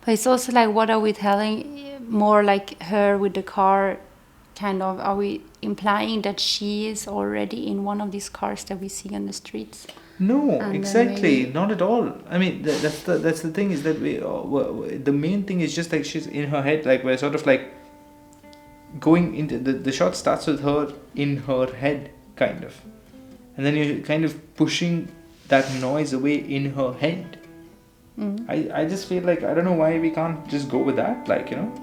But it's also like, what are we telling? More like her with the car, kind of. Are we implying that she is already in one of these cars that we see on the streets? No, And exactly, not at all. I mean, that's the thing, is that the main thing is just like she's in her head, like we're sort of like going into the shot starts with her in her head, kind of, and then you're kind of pushing that noise away in her head. I just feel like, I don't know why we can't just go with that, like, you know.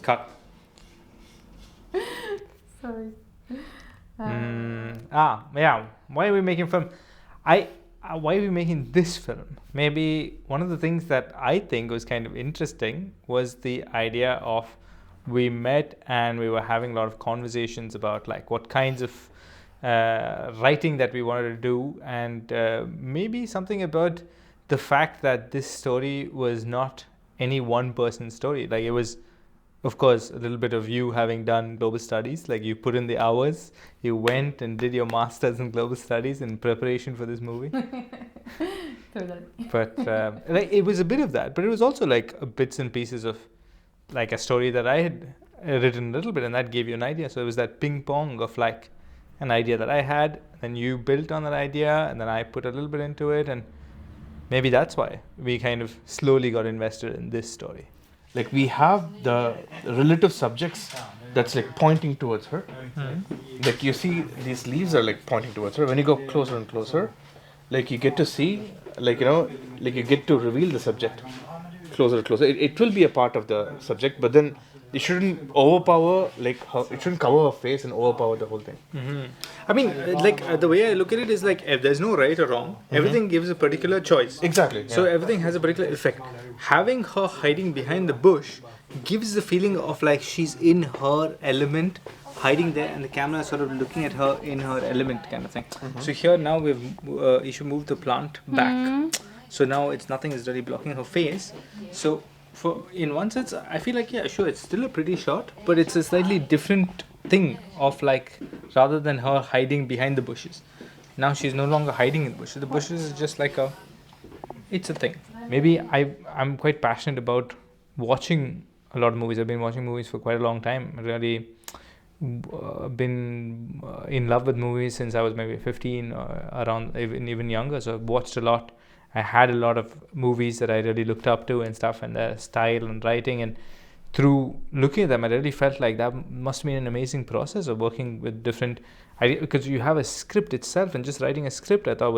Cut. Sorry. Yeah. Why are we making film? Why are we making this film? Maybe one of the things that I think was kind of interesting was the idea of, we met and we were having a lot of conversations about like what kinds of writing that we wanted to do, and maybe something about the fact that this story was not any one person's story. Like, it was, of course, a little bit of you having done global studies. Like, you put in the hours, you went and did your master's in global studies in preparation for this movie. Totally. But like, it was a bit of that, but it was also like bits and pieces of like a story that I had written a little bit, and that gave you an idea. So it was that ping pong of like an idea that I had, and you built on that idea, and then I put a little bit into it, and maybe that's why we kind of slowly got invested in this story. Like, we have the relative subjects that's like pointing towards her. Like, you see these leaves are like pointing towards her. When you go closer and closer, like, you get to see, like, you know, like, you get to reveal the subject closer and closer. It will be a part of the subject, but then it shouldn't overpower, like, it shouldn't cover her face and overpower the whole thing. I mean, the way I look at it is like, if there's no right or wrong, everything gives a particular choice. Exactly. So everything has a particular effect. Having her hiding behind the bush gives the feeling of like she's in her element, hiding there, and the camera is sort of looking at her in her element, kind of thing. So here now you should move the plant back. So now nothing is really blocking her face. So in one sense, I feel like, yeah, sure, it's still a pretty shot, but it's a slightly different thing of like, rather than her hiding behind the bushes, now she's no longer hiding in the bushes. The bushes is just like it's a thing. Maybe I'm quite passionate about watching a lot of movies. I've been watching movies for quite a long time. I really been in love with movies since I was maybe 15 or around, even younger. So I've watched a lot. I had a lot of movies that I really looked up to and stuff, and their style and writing, and through looking at them, I really felt like that must have been an amazing process of working with different ideas, because you have a script itself, and just writing a script I thought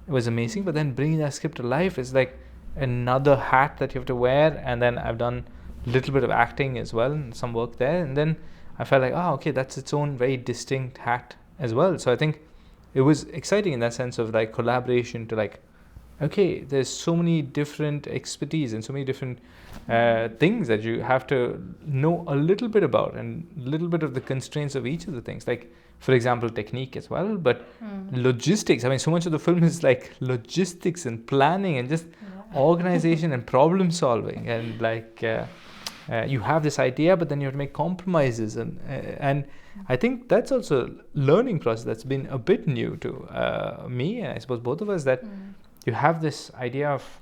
was amazing, but then bringing that script to life is like another hat that you have to wear. And then I've done a little bit of acting as well, and some work there, and then I felt like, okay, that's its own very distinct hat as well. So I think it was exciting in that sense of like collaboration, to like, okay, there's so many different expertise and so many different things that you have to know a little bit about, and a little bit of the constraints of each of the things. Like, for example, technique as well, but logistics. I mean, so much of the film is like logistics and planning and just organization and problem solving, and like you have this idea, but then you have to make compromises, and I think that's also a learning process that's been a bit new to me, and I suppose both of us, that you have this idea of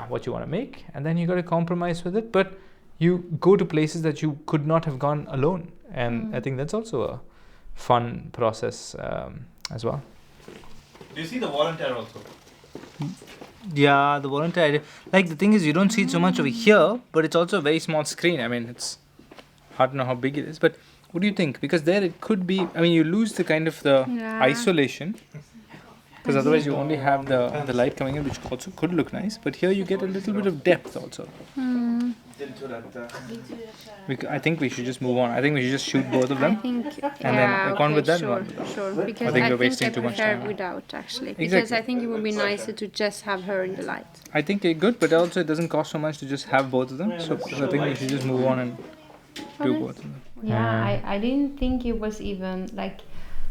what you want to make, and then you got to compromise with it, but you go to places that you could not have gone alone, and I think that's also a fun process as well. Do you see the volunteer also? Yeah, the volunteer idea. Like, the thing is, you don't see it so much over here, but it's also a very small screen. I mean, it's hard to know how big it is, but what do you think? Because there it could be, I mean, you lose the kind of the isolation. Because otherwise you only have the light coming in, which also could look nice, but here you get a little bit of depth also. I think we should just move on. I think we should just shoot both of them. I think, And then on with that one. Sure. Because I think we're wasting too much time. Without actually. Because Exactly. I think it would be nicer to just have her in the light. I think it's good, but also it doesn't cost so much to just have both of them. So I think we should just move on and do both of them. Yeah, I didn't think it was even like,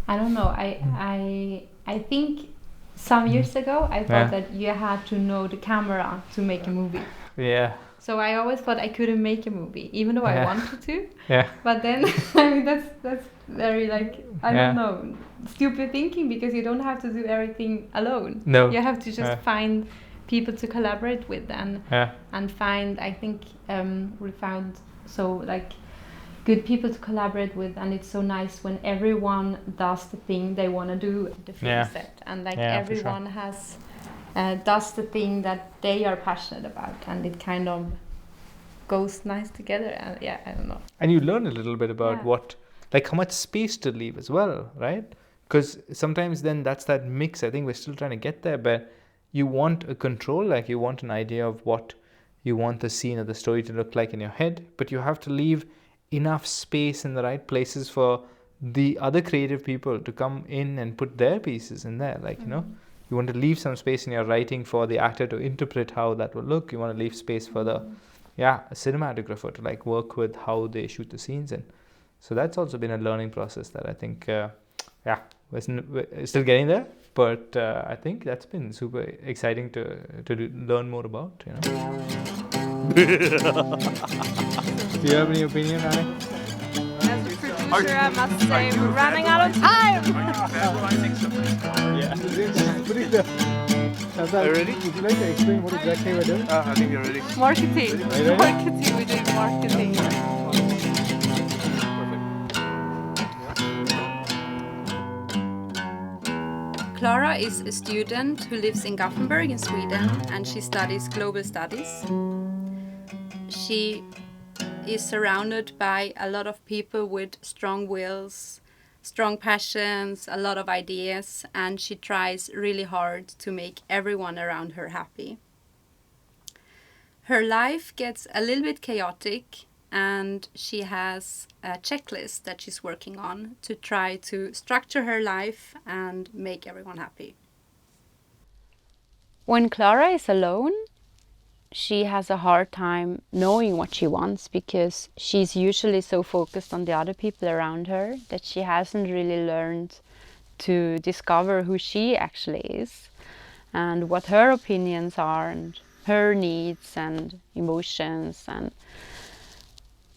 I don't know. I think some years ago I thought that you had to know the camera to make a movie. Yeah. So I always thought I couldn't make a movie, even though I wanted to. Yeah. But then, I mean, that's very like, I don't know, stupid thinking, because you don't have to do everything alone. No. You have to just find people to collaborate with and find, I think we found so like good people to collaborate with, and it's so nice when everyone does the thing they want to do at the film set, and like everyone has does the thing that they are passionate about, and it kind of goes nice together. And I don't know. And you learn a little bit about what, like how much space to leave as well, right? Because sometimes then that's that mix. I think we're still trying to get there, but you want a control, like you want an idea of what you want the scene or the story to look like in your head, but you have to leave enough space in the right places for the other creative people to come in and put their pieces in there. Like, you know, you want to leave some space in your writing for the actor to interpret how that will look. You want to leave space for the cinematographer to like work with how they shoot the scenes. And so that's also been a learning process that I think we're still getting there, but I think that's been super exciting to learn more about, you know. Do you have any opinion, Annie? As a producer, I must say we're running out of time. Are you ready? Would you like to explain what exactly we're doing? I think you're ready. Marketing. Marketing. We're doing marketing. Klara is a student who lives in Gothenburg in Sweden, and she studies global studies. She is surrounded by a lot of people with strong wills, strong passions, a lot of ideas, and she tries really hard to make everyone around her happy. Her life gets a little bit chaotic, and she has a checklist that she's working on to try to structure her life and make everyone happy. When Klara is alone, she has a hard time knowing what she wants, because she's usually so focused on the other people around her that she hasn't really learned to discover who she actually is and what her opinions are and her needs and emotions. And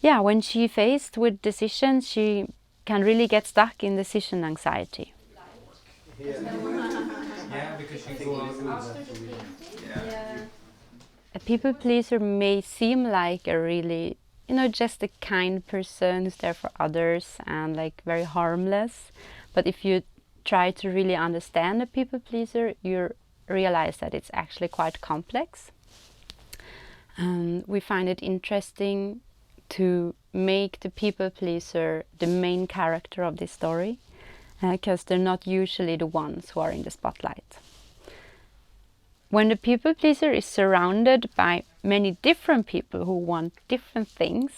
when she's faced with decisions, she can really get stuck in decision anxiety. A people pleaser may seem like a really, just a kind person who's there for others and like very harmless. But if you try to really understand a people pleaser, you realize that it's actually quite complex. And we find it interesting to make the people pleaser the main character of this story, because they're not usually the ones who are in the spotlight. When the people pleaser is surrounded by many different people who want different things,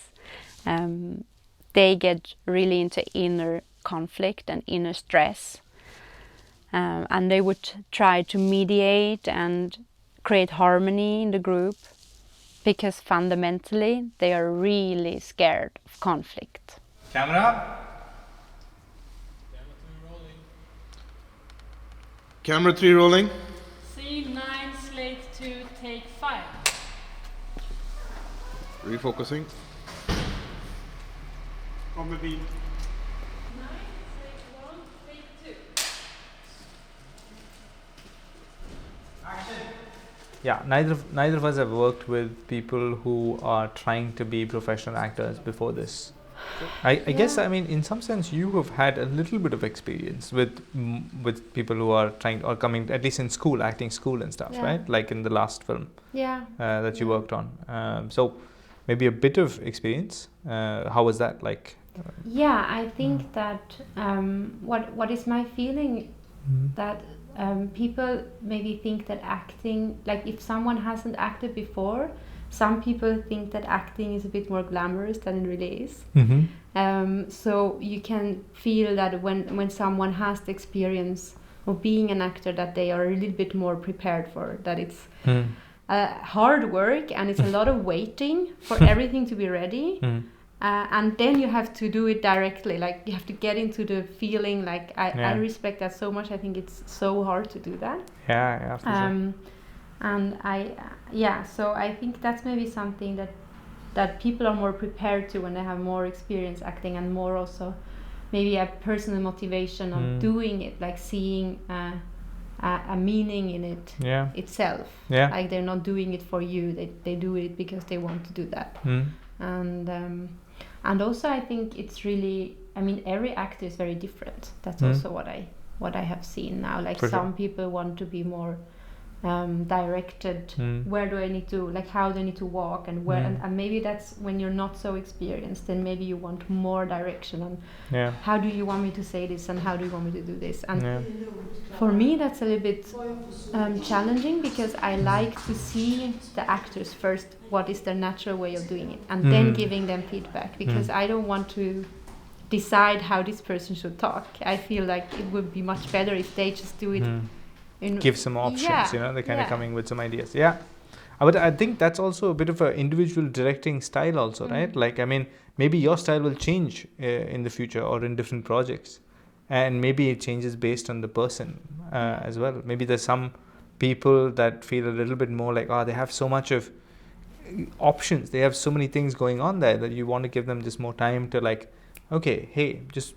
they get really into inner conflict and inner stress, and they would try to mediate and create harmony in the group, because fundamentally they are really scared of conflict. Camera. Camera 3 rolling. Scene 9, slate 2, take 5. Refocusing. On the beat. 9, slate 1, take 2. Action. Yeah, neither of us have worked with people who are trying to be professional actors before this. I guess, I mean, in some sense, you have had a little bit of experience with people who are trying or coming, at least in school, acting school and stuff, right? Like in the last film that you worked on. So maybe a bit of experience. How was that like? Yeah, I think that what is my feeling that people maybe think that acting, like if someone hasn't acted before, some people think that acting is a bit more glamorous than it really is. So you can feel that when someone has the experience of being an actor, that they are a little bit more prepared for that. It's hard work and it's a lot of waiting for everything to be ready. And then you have to do it directly, like you have to get into the feeling. Like I respect that so much. I think it's so hard to do that. Yeah, for sure. And so I think that's maybe something that people are more prepared to when they have more experience acting, and more also maybe a personal motivation of doing it, like seeing a meaning in it itself. Like they're not doing it for you, they do it because they want to do that. And also I think it's really, I mean, every actor is very different. That's also what I have seen now. Like some people want to be more directed. Where do I need to, like, how do I need to walk, and where, and maybe that's when you're not so experienced, then maybe you want more direction on how do you want me to say this, and how do you want me to do this. And for me that's a little bit challenging, because I like to see the actors first, what is their natural way of doing it, and then giving them feedback, because I don't want to decide how this person should talk. I feel like it would be much better if they just do it. Give some options, they're kind of coming with some ideas. But I think that's also a bit of an individual directing style also, right? Like, I mean, maybe your style will change in the future or in different projects, and maybe it changes based on the person as well. Maybe there's some people that feel a little bit more like, they have so much of options, they have so many things going on there, that you want to give them just more time to, like, okay, hey, just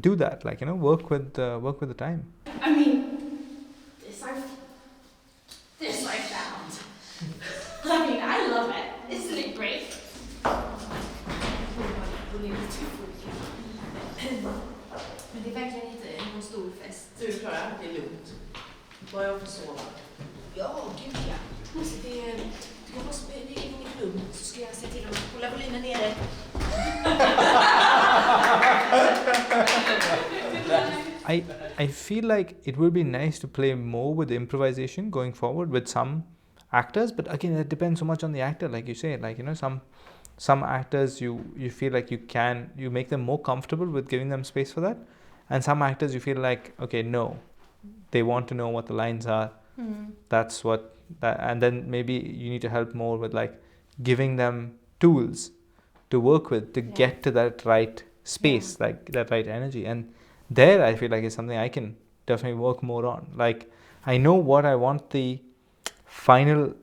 do that, like, work with the time. I mean, this I found. I mean, I love it. Isn't it great? Men det är verkligen inte någon stor fest. Du Klara, det är lugnt. Bara jag får sova. Ja, gud ja. Alltså jag måste be in i mitt rum, så ska jag se till att hålla volymen nere. I feel like it would be nice to play more with improvisation going forward with some actors, but again, it depends so much on the actor, like you say. Like, some actors you feel like you make them more comfortable with giving them space for that, and some actors you feel like, okay, no, they want to know what the lines are. That's what that, and then maybe you need to help more with, like, giving them tools to work with to get to that right space, like that right energy. And there I feel like it's something I can definitely work more on. Like, I know what I want the final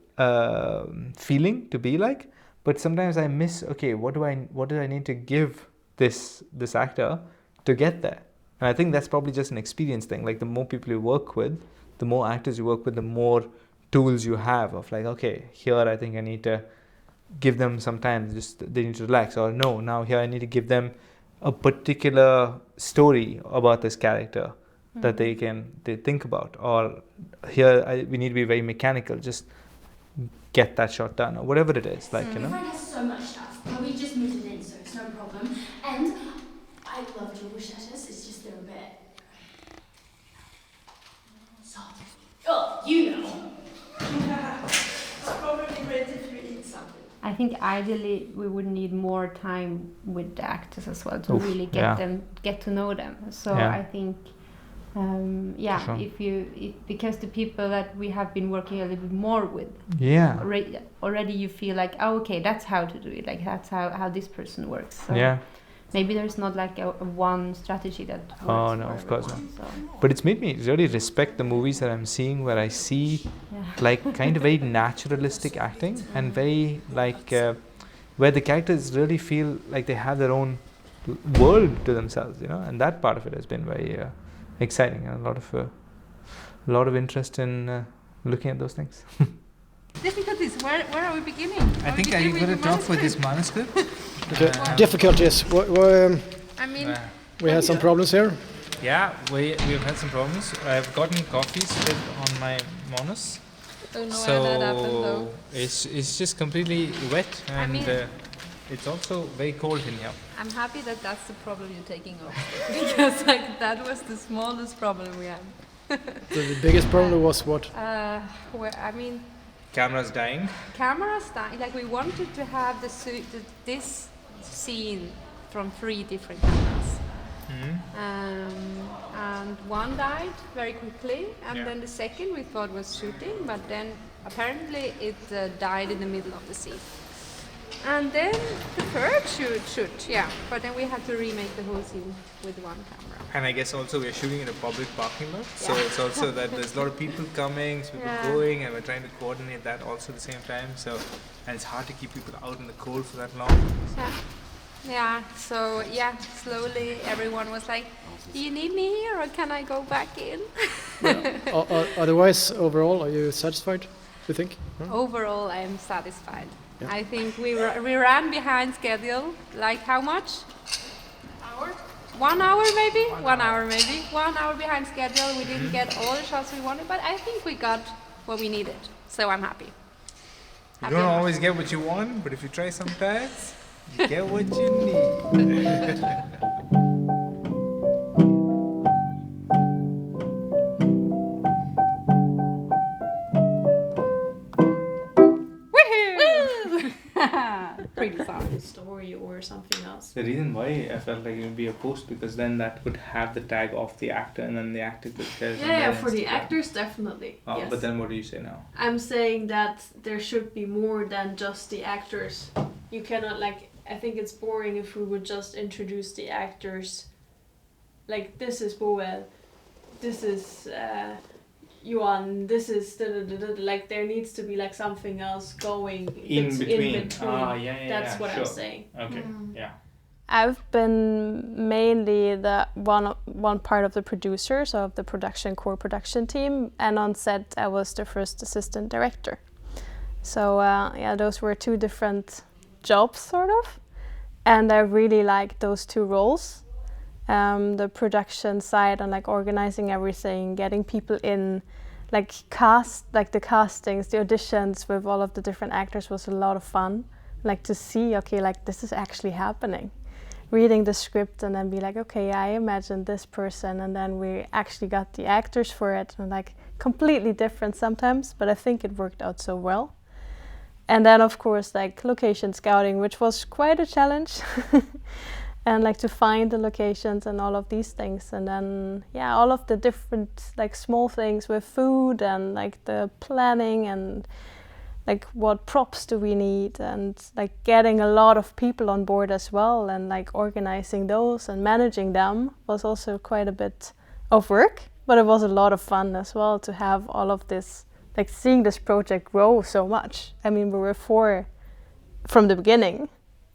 feeling to be like, but sometimes I miss, okay, what do I need to give this actor to get there? And I think that's probably just an experience thing. Like, the more people you work with, the more actors you work with, the more tools you have of, like, okay, here I think I need to give them some time, just they need to relax, or no, now here I need to give them a particular story about this character that they think about, or here we need to be very mechanical, just get that shot done, or whatever it is, like, My friend has so much stuff, but we just moved it in, so it's no problem. And I loved your wish letters, it's just they're a bit soft. Oh, It's probably great if you eat something. I think ideally we would need more time with the actors as well to really get to know them. So I think because the people that we have been working a little bit more with, already you feel like, okay, that's how to do it, like that's how this person works. So maybe there's not like a one strategy that works. Oh no, of course not. So. But it's made me really respect the movies that I'm seeing, where I see like kind of very naturalistic acting, and very like where the characters really feel like they have their own world to themselves, and that part of it has been very exciting, and a lot of interest in looking at those things. Difficulties. Where are we beginning? I think I'm going to talk with this manuscript. Difficulties. We had some problems here. Yeah, we've had some problems. I've gotten coffee spilled on my manus. Don't know where that happened though. It's just completely wet, and it's also very cold in here. I'm happy that that's the problem you're taking off, because like that was the smallest problem we had. The biggest problem was what? Camera's dying. Camera style. Like we wanted to have this scene from 3 different cameras. And one died very quickly, and then the second we thought was shooting, but then apparently it died in the middle of the scene. And then the third shoot, but then we had to remake the whole scene with one camera. And I guess also we're shooting in a public parking lot, so it's also that there's a lot of people coming, so people going, and we're trying to coordinate that also at the same time. So, and it's hard to keep people out in the cold for that long. So slowly everyone was like, do you need me here or can I go back in? Otherwise, overall, are you satisfied, do you think? Overall, I am satisfied. I think we ran behind schedule, like how much? 1 hour maybe? 1 hour maybe. 1 hour behind schedule. We didn't get all the shots we wanted, but I think we got what we needed. So I'm happy. You don't always get what you want, but if you try sometimes, you get what you need. Pretty fun. Story or something else. The reason why I felt like it would be a post, because then that would have the tag of the actor, and then the actor could tell. Yeah, for the actors definitely. Yes. But then what do you say now? I'm saying that there should be more than just the actors. You cannot I think it's boring if we would just introduce the actors. Like, this is Boel, this is Johan, this is like there needs to be like something else going in between. That's what I'm saying. Okay, I've been mainly the one part of the producers of the core production team, and on set I was the first assistant director. So those were 2 different jobs sort of, and I really liked those 2 roles. The production side and like organizing everything, getting people in, the castings, the auditions with all of the different actors was a lot of fun. Like to see, okay, like this is actually happening. Reading the script and then be like, okay, I imagined this person, and then we actually got the actors for it, and like completely different sometimes, but I think it worked out so well. And then of course like location scouting, which was quite a challenge. And like to find the locations and all of these things, and then all of the different like small things with food and like the planning and like what props do we need, and like getting a lot of people on board as well, and like organizing those and managing them was also quite a bit of work, but it was a lot of fun as well to have all of this, like seeing this project grow so much. I mean, we were 4 from the beginning.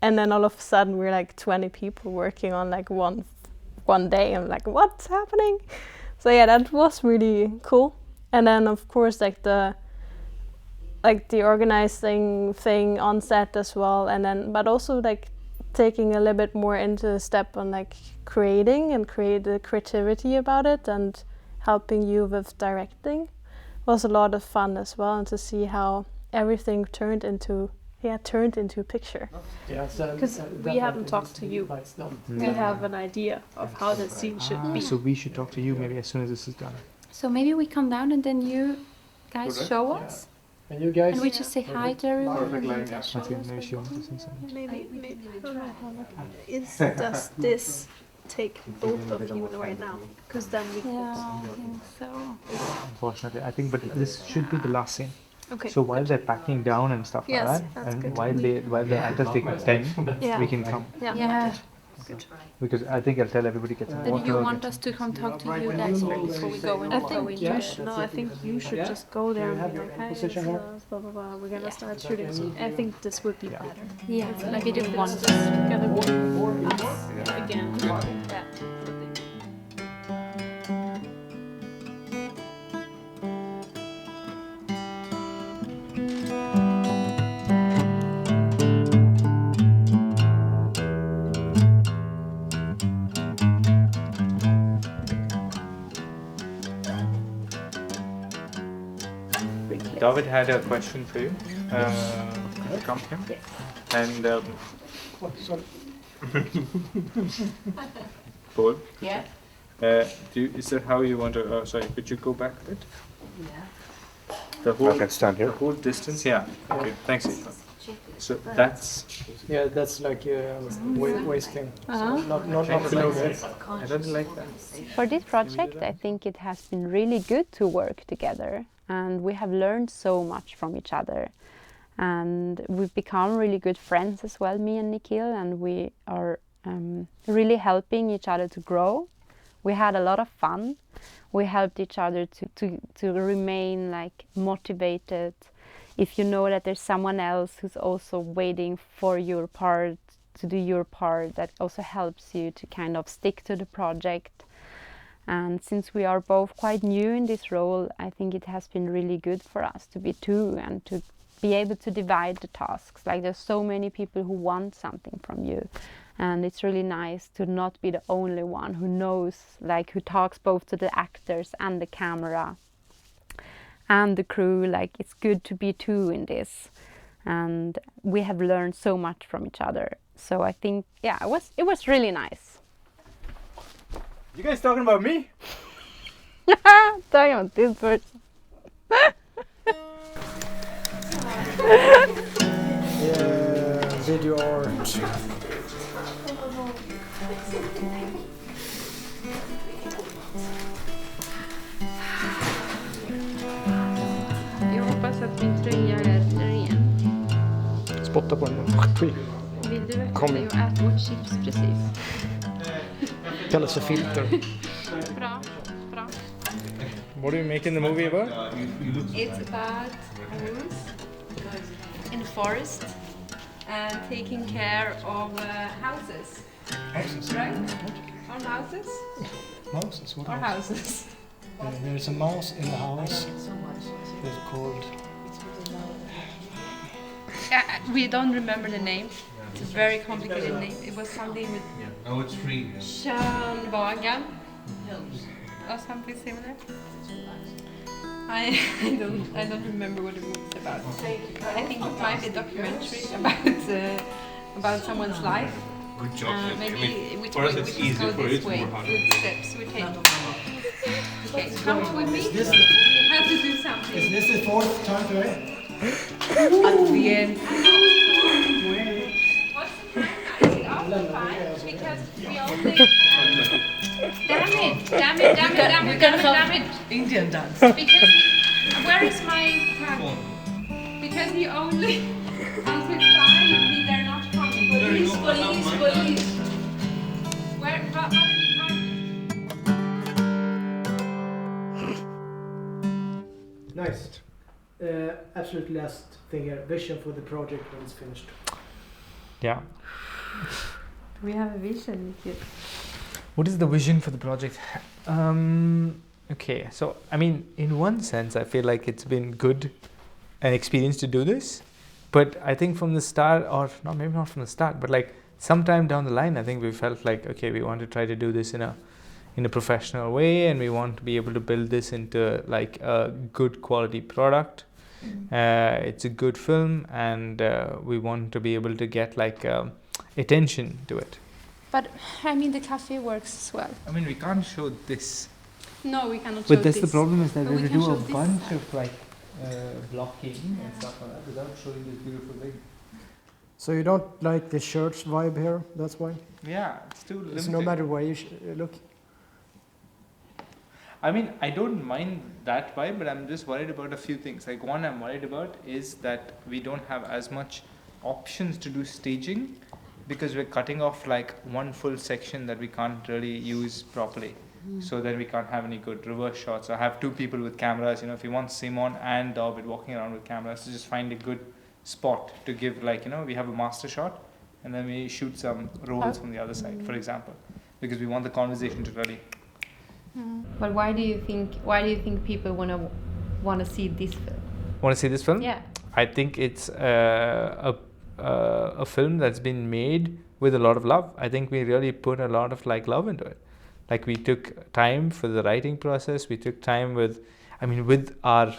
And then all of a sudden we're like 20 people working on like one day. I'm like, what's happening? So that was really cool. And then of course like the organizing thing on set as well. And then but also like taking a little bit more into the step on like creating and create the creativity about it, and helping you with directing was a lot of fun as well, and to see how everything turned into a picture. Because we haven't talked to you. We have an idea of how the scene should be. So we should talk to you maybe as soon as this is done. So maybe we come down and then you guys show us. And you guys? And we just say hi to everyone. Perfect line, yeah. I think maybe she wants to say something. Maybe. Does this take both of you right now? Because then we can. I think so. Unfortunately, I think, but this should be the last scene. Okay. So while they're packing down and stuff like that, and good. while the actors take 10, we can come. Yeah. Good. Because I think I'll tell everybody get some Then water. you want us to come talk to you guys before we go in? I think you should just go there and be like, hey, it's us, blah blah blah. We're gonna start shooting. So I think this would be better. Yeah, like we didn't want us. Together with us again. Yeah. David had a question for you. From him. Yes. And Paul. Yeah. Is that how you want to? Sorry, could you go back a bit? Yeah. The whole. I can stand here. The whole distance. Yeah. Okay. Thanks, Ethan. So that's. Yeah, that's like wasting. Uh-huh. Not below that. I don't like that. For this project, I think it has been really good to work together, and we have learned so much from each other. And we've become really good friends as well, me and Nikhil, and we are really helping each other to grow. We had a lot of fun. We helped each other to remain like motivated. If you know that there's someone else who's also waiting for your part, to do your part, that also helps you to kind of stick to the project. And since we are both quite new in this role, I think it has been really good for us to be two and to be able to divide the tasks. Like there's so many people who want something from you, and it's really nice to not be the only one who knows, like who talks both to the actors and the camera and the crew. Like it's good to be two in this, and we have learned so much from each other. So I think, yeah, it was really nice. You guys talking about me? Talking about this person. Video art. Jag hoppas att min tröja är ren. Spotta på den. Vill du Kom verkligen igen. äta vårt chips precis? Kallas för filter. Bra, bra. What are you making the movie about? It's about wolves in the forest and taking care of houses. Right? Our houses? Mouses? What Our mouse? houses. There's a mouse in the house. It's called... We don't remember the name. It's a very complicated name. It was something with No, it's free. Könvagen or something similar. I don't remember what it was about. I think it might be a documentary about someoe's life. Good job. Maybe we for us it's we easy, go for you this it's way more hard. with steps we take. Okay, come with me. We have to do something. Is this the fourth time today? At the end. What's the time now? Is it after 5? Because we only... Damn it. Indian dance. Because where is my tag? Because he only... Until 5, they're not coming. Police. Where... What did he find? Nice. Absolute last thing here. Vision for the project when it's finished. Yeah. We have a vision, Nikhil. What is the vision for the project? Okay, so I mean, in one sense, I feel like it's been good an experience to do this, but I think from the start, or not, maybe not from the start, but like sometime down the line, I think we felt like, okay, we want to try to do this in a professional way, and we want to be able to build this into like a good quality product. It's a good film, and we want to be able to get like attention to it. But I mean, the cafe works as well. I mean, we can't show this. No, we cannot show But that's this. the problem, is that But we we have to can do a show this bunch side. of like blocking and stuff like that without showing this beautiful thing. So you don't like the church vibe here, that's why? Yeah, it's too limited. It's no matter where you look. I mean, I don't mind that vibe, but I'm just worried about a few things. Like one I'm worried about is that we don't have as much options to do staging, because we're cutting off like one full section that we can't really use properly. So then we can't have any good reverse shots. I have two people with cameras, if you want Simon and David walking around with cameras, to just find a good spot to give, like, we have a master shot and then we shoot some rolls from the other side, for example, because we want the conversation to really... But why do you think people want to see this film? Want to see this film? Yeah. I think it's a film that's been made with a lot of love. I think we really put a lot of like love into it. Like we took time for the writing process. We took time with our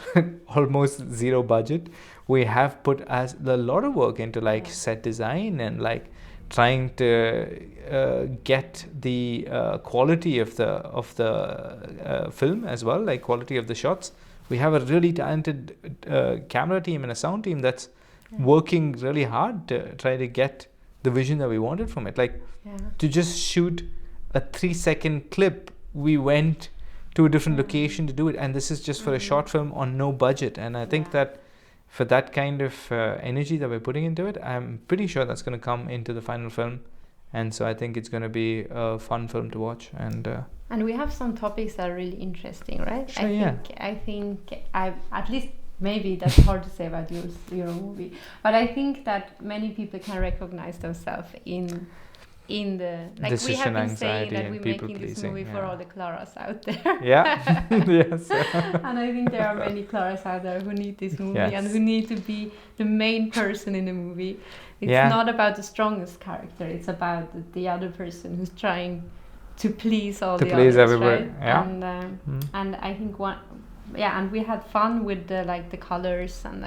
almost zero budget, we have put a lot of work into like set design and like trying to get the quality of the film as well, like quality of the shots. We have a really talented camera team and a sound team that's working really hard to try to get the vision that we wanted from it. Like to just shoot a 3-second clip, we went to a different location to do it, and this is just for a short film on no budget. And I think that for that kind of energy that we're putting into it, I'm pretty sure that's going to come into the final film. And so I think it's going to be a fun film to watch. And we have some topics that are really interesting, right? Sure, I think at least maybe that's hard to say about your movie, but I think that many people can recognize themselves in the, like, decision we have been anxiety saying that and we're people making this pleasing, movie for all the Klaras out there. Yes. And I think there are many Klaras out there who need this movie Yes. and who need to be the main person in the movie. It's not about the strongest character, it's about the other person who's trying to please all the others, everybody. right? And I think and we had fun with the colors and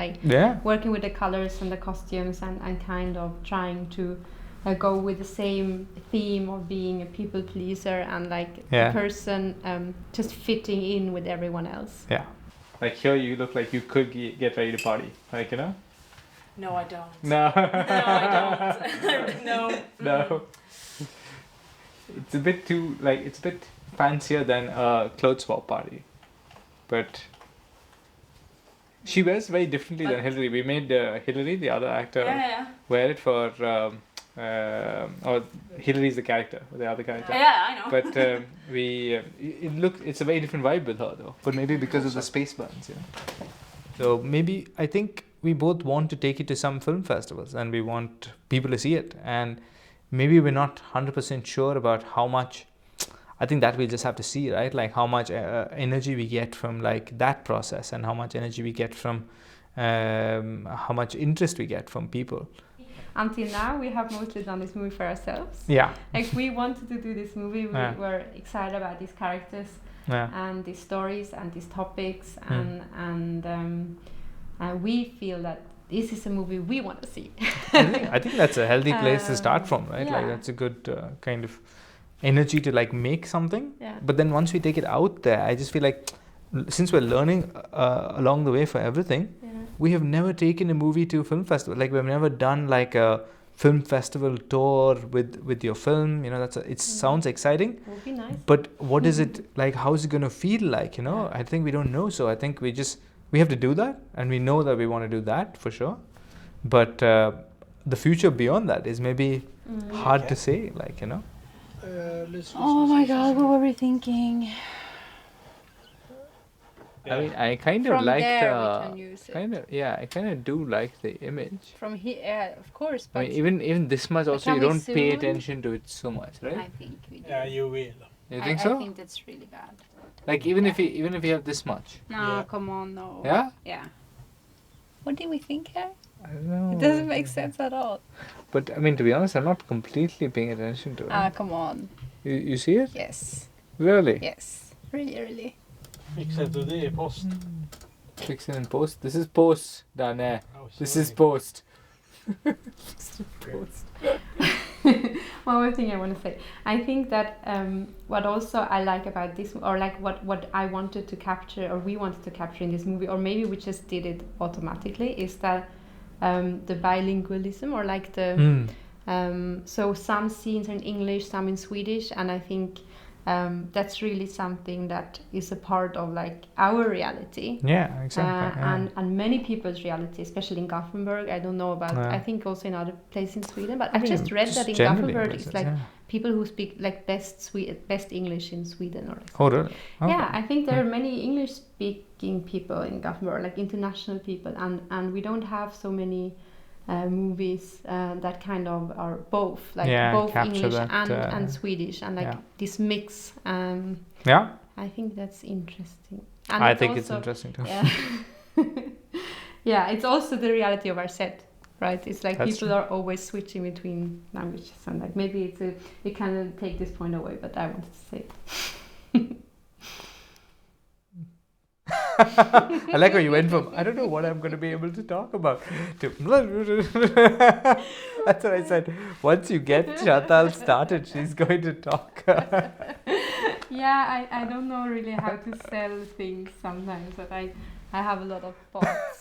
working with the colors and the costumes and kind of trying to go with the same theme of being a people pleaser and the person just fitting in with everyone else. Yeah. Like here you look like you could get ready to party, like, you know? No, I don't. No. No, I don't. No. No. It's a bit too, it's a bit fancier than a clothes swap party. But she wears very differently than Hillary. We made Hillary, the other actor, wear it for, or Hillary's the character, the other character. Yeah, I know. But it's a very different vibe with her though. But maybe because of the space buns, So maybe, I think we both want to take it to some film festivals and we want people to see it. And maybe we're not 100% sure about how much. I think that we'll just have to see, right? Like how much energy we get from that process and how much energy we get from how much interest we get from people. Until now, we have mostly done this movie for ourselves. Yeah. Like we wanted to do this movie. We were excited about these characters and these stories and these topics, and we feel that this is a movie we want to see. I think that's a healthy place to start from, right? Yeah. Like that's a good kind of energy to make something. Yeah. But then once we take it out there, I just feel like since we're learning along the way for everything, we have never taken a movie to a film festival. Like we've never done a film festival tour with your film. It sounds exciting. It would be nice. But what is it like? How is it going to feel like? I think we don't know. So I think we have to do that, and we know that we want to do that for sure. But the future beyond that is maybe hard to say. Oh my God, what were we thinking? I mean, I kind of From like there we can use it. I kind of do like the image. From here, of course. I But mean, even this much also, you can we don't pay zoom? attention to it so much, right? I think we do. Yeah, you will. You think so? I think that's really bad. Like even if you have this much. No, come on, no. Yeah? Yeah. What did we think here? I don't know. It doesn't make sense at all. But I mean, to be honest, I'm not completely paying attention to it. Come on. You see it? Yes. Really? Yes. Really, really. Fixar du det i post? Fix it in post. This is post, Dane. This is post. One more thing I want to say. I think that what also I like about this, or what I wanted to capture, or we wanted to capture in this movie, or maybe we just did it automatically, is that the bilingualism, or so some scenes are in English, some in Swedish, and I think that's really something that is a part of our reality. Yeah, exactly. And many people's reality, especially in Gothenburg. I don't know about. I think also in other places in Sweden, but I just read that in Gothenburg it's people who speak best English in Sweden, or Oh, really? Okay. Yeah, I think there are many English-speaking people in Gothenburg, international people, and we don't have so many movies that kind of are both both English and Swedish, and this mix. I think that's interesting. And I think it's interesting too. Yeah. Yeah, it's also the reality of our set, right? It's That's people true. are always switching between languages, and maybe we can take this point away, but I wanted to say it. I like how you went from, I don't know what I'm going to be able to talk about, to that's what I said. Once you get Chantale started, she's going to talk. Yeah, I don't know really how to sell things sometimes, but I have a lot of thoughts.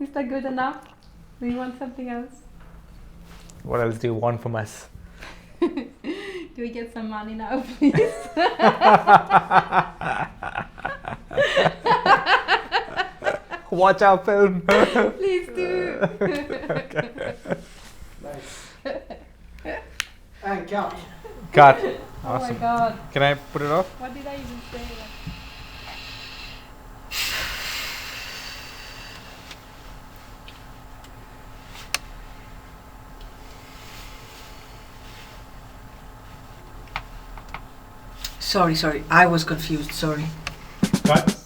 Is that good enough? Do you want something else? What else do you want from us? Do we get some money now, please? Watch our film. Please do. Okay. Nice. And cut. Cut. Oh Awesome. my god. Can I put it off? What did I even say? Sorry, I was confused, sorry. Cut.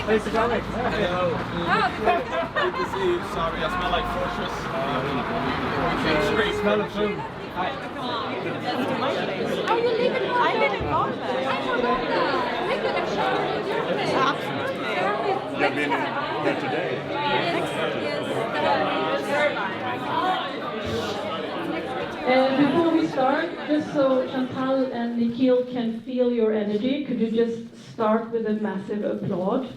Thanks for coming. Good to see you. Sorry, I smell like fortress. Smell of food. Hi. Oh, you live in Malmö? I live in Malmö. I'm from Malmö. I could have showered in your place. Absolutely. You've been here today. Before we start, just so Chantale and Nikhil can feel your energy, could you just start with a massive applaud?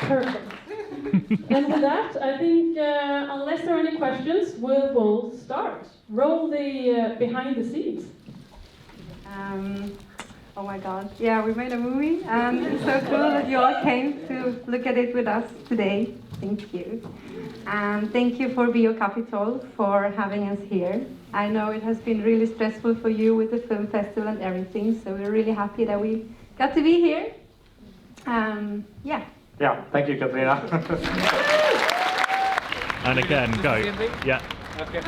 Perfect. And with that, I think, unless there are any questions, we will start. Roll the behind the scenes. Oh my god. Yeah, we made a movie, and it's so cool that you all came to look at it with us today. Thank you. And thank you for Bio Capital for having us here. I know it has been really stressful for you with the film festival and everything, so we're really happy that we got to be here. Yeah. Yeah, thank you, Katrina. And again, go. Yeah. Okay.